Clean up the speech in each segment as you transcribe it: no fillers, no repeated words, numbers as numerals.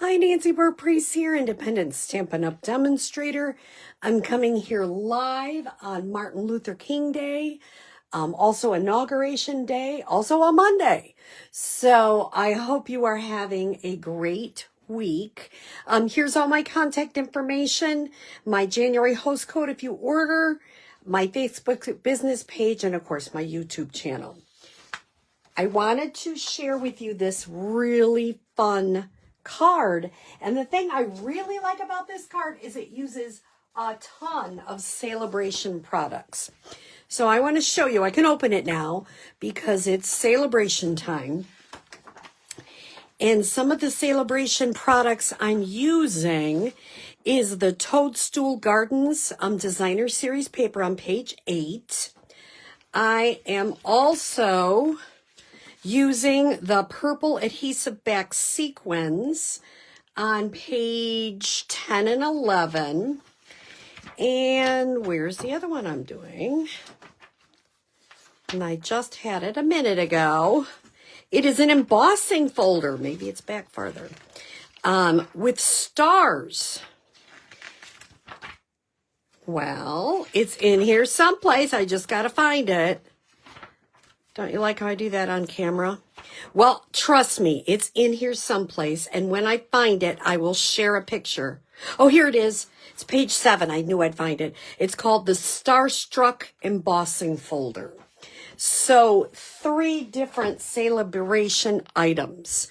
Hi, Nancy Burt-Preece here, Independent Stampin' Up! Demonstrator. I'm coming here live on Martin Luther King Day, also Inauguration Day, also a Monday. So I hope you are having a great week. Here's all my contact information, my January host code if you order, my Facebook business page, and of course my YouTube channel. I wanted to share with you this really fun card. And the thing I really like about this card is it uses a ton of Celebration products. So I want to show you, I can open it now because it's Celebration time. And some of the Celebration products I'm using is the Toadstool Gardens Designer Series paper on page 8. I am also using the purple adhesive back sequins on page 10 and 11. And where's the other one I'm doing? And I just had it a minute ago. It is an embossing folder. Maybe it's back farther. With stars. Well, it's in here someplace. I just got to find it. Don't you like how I do that on camera? Well, trust me, it's in here someplace, and when I find it, I will share a picture. Oh, here it is. It's page 7. I knew I'd find it. It's called the Starstruck Embossing Folder. So, 3 different Celebration items.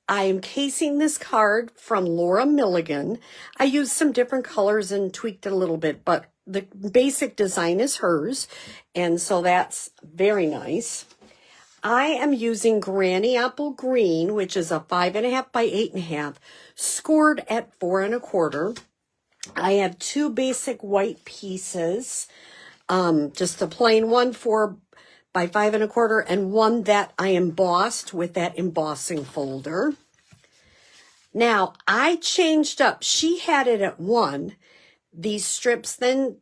I am casing this card from Laura Milligan. I used some different colors and tweaked it a little bit, but the basic design is hers, and so that's very nice. I am using Granny Apple Green, which is a 5.5 by 8.5, scored at 4 1/4. I have 2 basic white pieces, just a plain one 4 by 5 1/4, and one that I embossed with that embossing folder. Now, I changed up. She had it at 1. These strips, then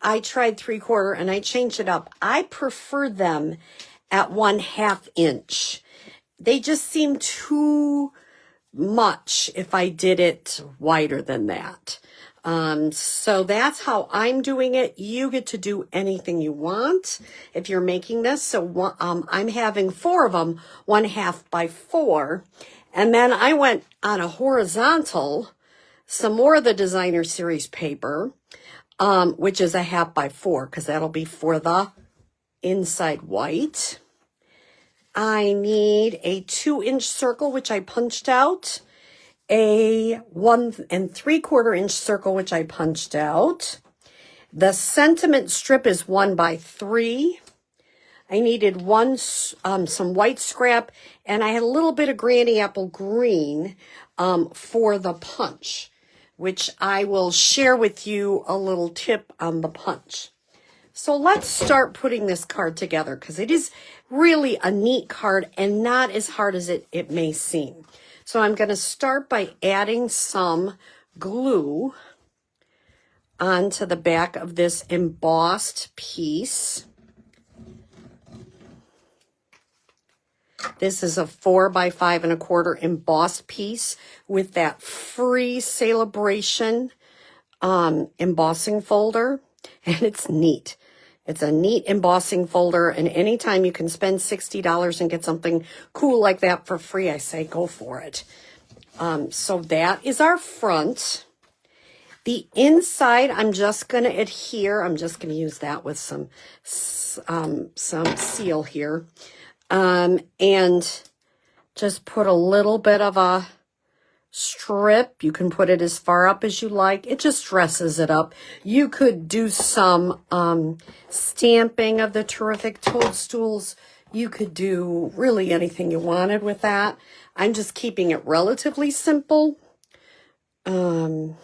I tried 3/4 and I changed it up. I prefer them at 1/2 inch. They just seem too much if I did it wider than that. So that's how I'm doing it. You get to do anything you want if you're making this. So I'm having 4 of them, 1/2 by 4. And then I went on a horizontal, some more of the Designer Series paper, which is a 1/2 by 4, because that'll be for the inside white. I need a 2-inch circle, which I punched out, a 1 3/4 inch circle, which I punched out. The sentiment strip is 1 by 3. I needed some white scrap, and I had a little bit of Granny Apple Green for the punch, which I will share with you a little tip on the punch. So let's start putting this card together, because it is really a neat card and not as hard as it may seem. So I'm going to start by adding some glue onto the back of this embossed piece. This is a 4 by 5 1/4 embossed piece with that free Celebration embossing folder, and it's neat. It's a neat embossing folder, and anytime you can spend $60 and get something cool like that for free, I say go for it. So that is our front. The inside, I'm just going to adhere. I'm just going to use that with some seal here. And just put a little bit of a strip. You can put it as far up as you like. It just dresses it up. You could do some stamping of the terrific Toadstools. You could do really anything you wanted with that. I'm just keeping it relatively simple. So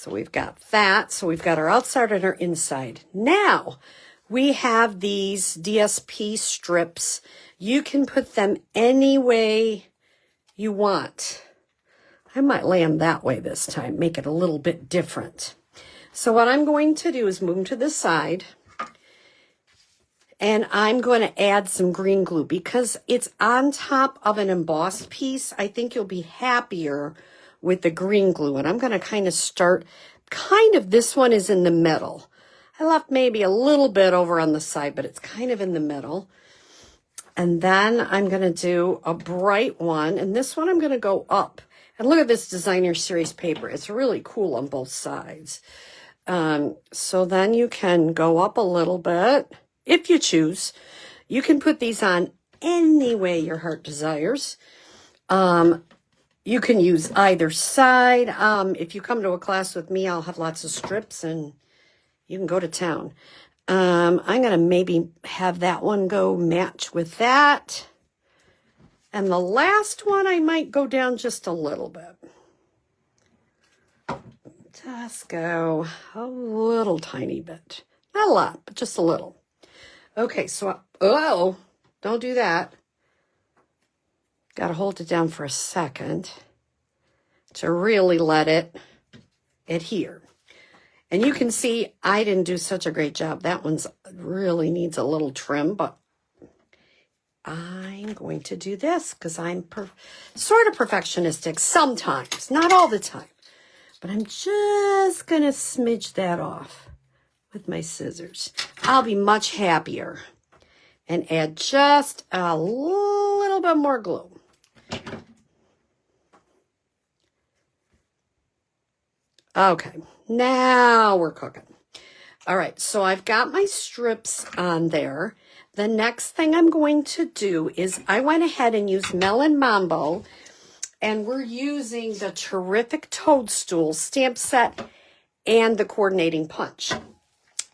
we've got that. So we've got our outside and our inside. Now, we have these DSP strips. You can put them any way you want. I might lay them that way this time, make it a little bit different. So what I'm going to do is move them to the side. And I'm going to add some green glue because it's on top of an embossed piece. I think you'll be happier with the green glue. And I'm going to kind of start, this one is in the middle. I left maybe a little bit over on the side, but it's kind of in the middle. And then I'm going to do a bright one. And this one I'm going to go up. And look at this designer series paper. It's really cool on both sides. So then you can go up a little bit. If you choose, you can put these on any way your heart desires. You can use either side. If you come to a class with me, I'll have lots of strips and you can go to town. I'm going to maybe have that one go match with that. And the last one, I might go down just a little bit. Just go a little tiny bit. Not a lot, but just a little. Okay, so, don't do that. Got to hold it down for a second to really let it adhere. And you can see I didn't do such a great job. That one's really needs a little trim, but I'm going to do this because I'm sort of perfectionistic sometimes, not all the time. But I'm just going to smidge that off with my scissors. I'll be much happier and add just a little bit more glue. Okay, now we're cooking. All right, so I've got my strips on there. The next thing I'm going to do is I went ahead and used Melon Mambo, and we're using the terrific Toadstools stamp set and the coordinating punch.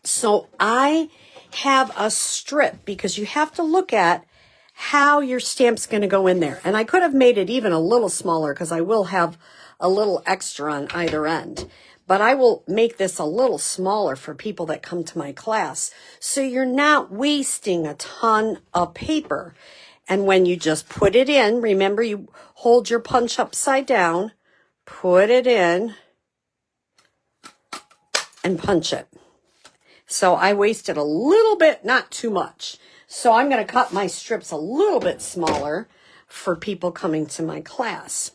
So I have a strip because you have to look at how your stamp's going to go in there. And I could have made it even a little smaller because I will have a little extra on either end. But I will make this a little smaller for people that come to my class. So you're not wasting a ton of paper. And when you just put it in, remember you hold your punch upside down, put it in, and punch it. So I wasted a little bit, not too much. So I'm going to cut my strips a little bit smaller for people coming to my class.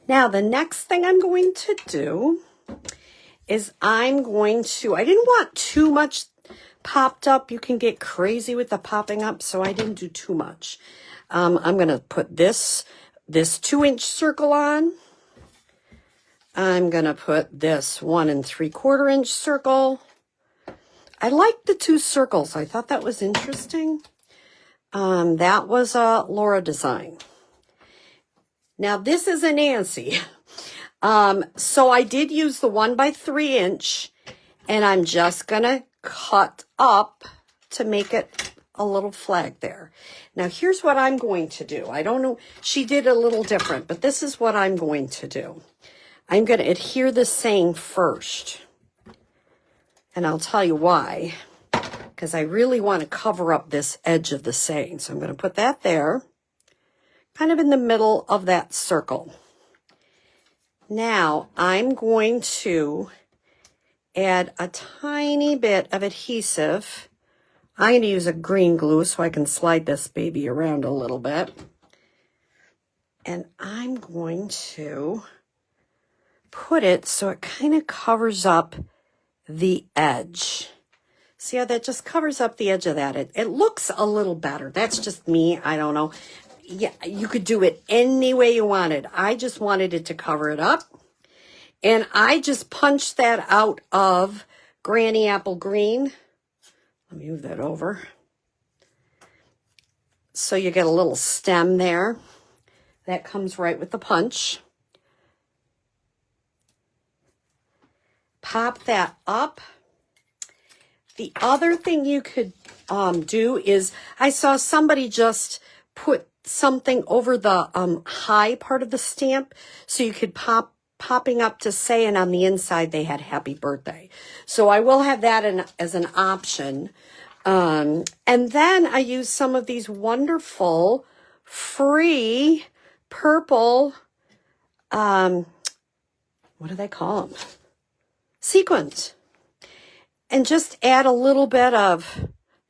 Now, the next thing I'm going to do is I didn't want too much popped up. You can get crazy with the popping up, so I didn't do too much. I'm going to put this 2-inch circle on. I'm going to put this 1 3/4 inch circle. I like the 2 circles. I thought that was interesting. That was a Laura design. Now, this is a Nancy. So I did use the 1 3 inch, and I'm just going to cut up to make it a little flag there. Now, here's what I'm going to do. I don't know. She did a little different, but this is what I'm going to do. I'm going to adhere the saying first. And I'll tell you why. Because I really want to cover up this edge of the saying. So I'm going to put that there. Kind of in the middle of that circle. Now, I'm going to add a tiny bit of adhesive. I'm going to use a green glue so I can slide this baby around a little bit. And I'm going to put it so it kind of covers up the edge. See how that just covers up the edge of that? It looks a little better. That's just me. I don't know. Yeah, you could do it any way you wanted. I just wanted it to cover it up. And I just punched that out of Granny Apple Green. Let me move that over. So you get a little stem there. That comes right with the punch. Pop that up. The other thing you could do is, I saw somebody just put something over the high part of the stamp so you could popping up to say, and on the inside they had happy birthday. So I will have that as an option. And then I use some of these wonderful free purple, what do they call them? Sequins. And just add a little bit of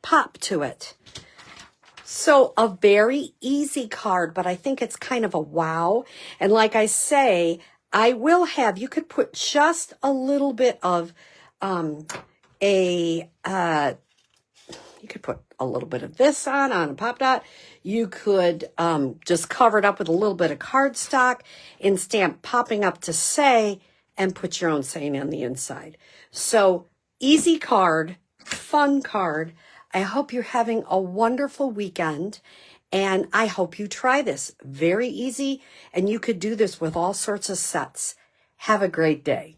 pop to it. So a very easy card, but I think it's kind of a wow. And like I say, I will have, you could put just a little bit of you could put a little bit of this on a pop dot. You could just cover it up with a little bit of cardstock and stamp popping up to say and put your own saying on the inside. So easy card, fun card. I hope you're having a wonderful weekend, and I hope you try this. Very easy, and you could do this with all sorts of sets. Have a great day.